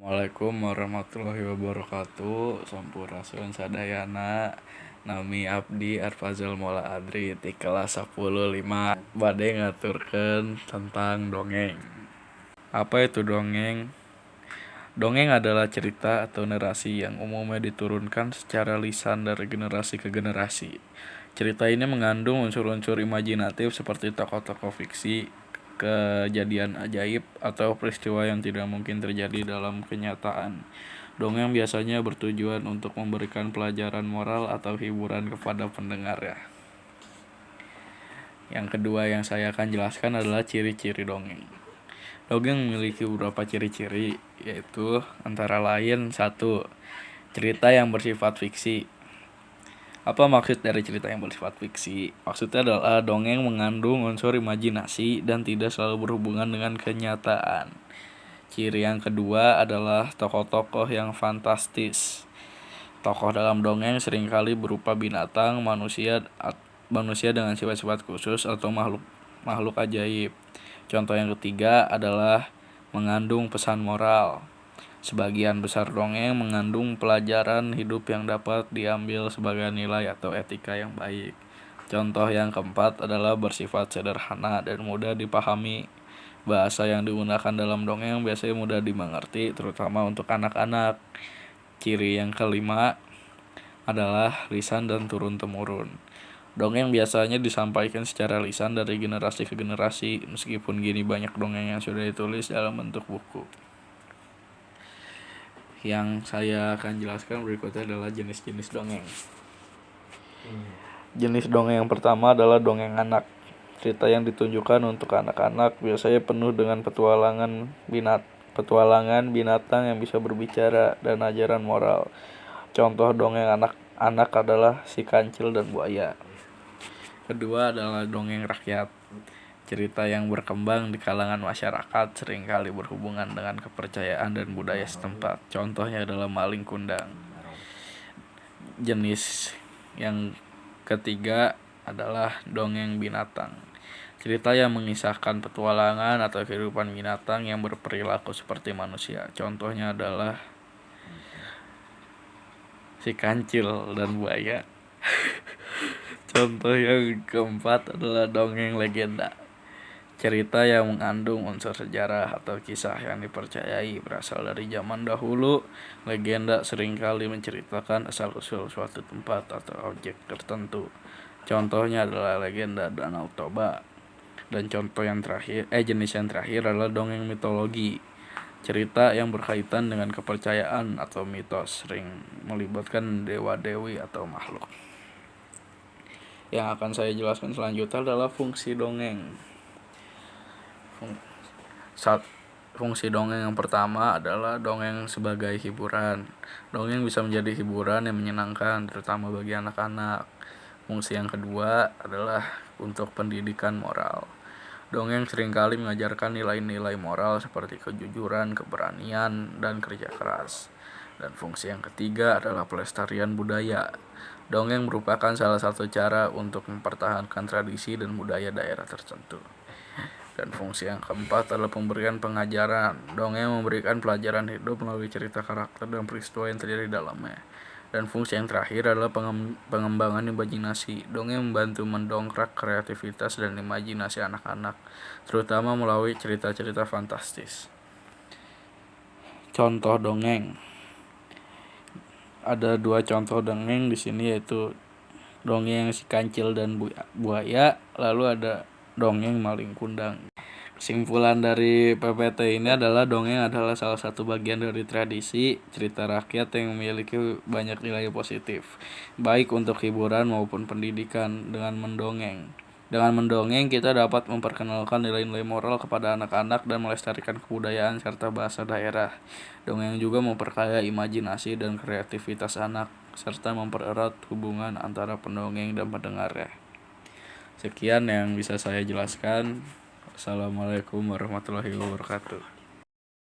Assalamualaikum warahmatullahi wabarakatuh. Sampurasun sadayana. Nami abdi Arfazil Mola Adri di kelas 10-5 bade ngaturkeun tentang dongeng. Apa itu dongeng? Dongeng adalah cerita atau narasi yang umumnya diturunkan secara lisan dari generasi ke generasi. Cerita ini mengandung unsur-unsur imajinatif seperti tokoh-tokoh fiksi, kejadian ajaib, atau peristiwa yang tidak mungkin terjadi dalam kenyataan. Dongeng biasanya bertujuan untuk memberikan pelajaran moral atau hiburan kepada pendengar ya. Yang kedua yang saya akan jelaskan adalah ciri-ciri dongeng. Dongeng memiliki beberapa ciri-ciri, yaitu antara lain 1. Cerita yang bersifat fiksi. Apa maksud dari cerita yang bersifat fiksi? Maksudnya adalah dongeng mengandung unsur imajinasi dan tidak selalu berhubungan dengan kenyataan. Ciri yang kedua adalah tokoh-tokoh yang fantastis. Tokoh dalam dongeng seringkali berupa binatang, manusia dengan sifat-sifat khusus atau makhluk ajaib. Contoh yang ketiga adalah mengandung pesan moral. Sebagian besar dongeng mengandung pelajaran hidup yang dapat diambil sebagai nilai atau etika yang baik. Contoh yang keempat adalah bersifat sederhana dan mudah dipahami. Bahasa yang digunakan dalam dongeng biasanya mudah dimengerti, terutama untuk anak-anak. Ciri yang kelima adalah lisan dan turun-temurun. Dongeng biasanya disampaikan secara lisan dari generasi ke generasi, meskipun kini banyak dongeng yang sudah ditulis dalam bentuk buku. Yang saya akan jelaskan berikutnya adalah jenis-jenis dongeng. Jenis dongeng yang pertama adalah dongeng anak. Cerita yang ditunjukkan untuk anak-anak biasanya penuh dengan petualangan binatang yang bisa berbicara dan ajaran moral. Contoh dongeng anak-anak adalah Si Kancil dan Buaya. Kedua adalah dongeng rakyat. Cerita yang berkembang di kalangan masyarakat seringkali berhubungan dengan kepercayaan dan budaya setempat. Contohnya adalah Malin Kundang. Jenis yang ketiga adalah dongeng binatang. Cerita yang mengisahkan petualangan atau kehidupan binatang yang berperilaku seperti manusia. Contohnya adalah Si Kancil dan Buaya. Contoh yang keempat adalah dongeng legenda. Cerita yang mengandung unsur sejarah atau kisah yang dipercayai berasal dari zaman dahulu. Legenda seringkali menceritakan asal-usul suatu tempat atau objek tertentu. Contohnya adalah legenda Danau Toba. Dan jenis yang terakhir adalah dongeng mitologi. Cerita yang berkaitan dengan kepercayaan atau mitos, sering melibatkan dewa-dewi atau makhluk. Yang akan saya jelaskan selanjutnya adalah fungsi dongeng. Fungsi dongeng yang pertama adalah dongeng sebagai hiburan. Dongeng bisa menjadi hiburan yang menyenangkan, terutama bagi anak-anak. Fungsi yang kedua adalah untuk pendidikan moral. Dongeng seringkali mengajarkan nilai-nilai moral seperti kejujuran, keberanian, dan kerja keras. Dan fungsi yang ketiga adalah pelestarian budaya. Dongeng merupakan salah satu cara untuk mempertahankan tradisi dan budaya daerah tertentu. Dan fungsi yang keempat adalah pemberian pengajaran. Dongeng memberikan pelajaran hidup melalui cerita karakter dan peristiwa yang terjadi di dalamnya. Dan fungsi yang terakhir adalah pengembangan imajinasi. Dongeng membantu mendongkrak kreativitas dan imajinasi anak-anak, terutama melalui cerita-cerita fantastis. Contoh dongeng. Ada 2 contoh dongeng di sini, yaitu dongeng Si Kancil dan Buaya, lalu ada dongeng Malin Kundang. Kesimpulan dari PPT ini adalah dongeng adalah salah satu bagian dari tradisi cerita rakyat yang memiliki banyak nilai positif, baik untuk hiburan maupun pendidikan. Dengan mendongeng kita dapat memperkenalkan nilai-nilai moral kepada anak-anak dan melestarikan kebudayaan serta bahasa daerah. Dongeng juga memperkaya imajinasi dan kreativitas anak, serta mempererat hubungan antara pendongeng dan pendengarnya. Sekian yang bisa saya jelaskan. Assalamualaikum warahmatullahi wabarakatuh.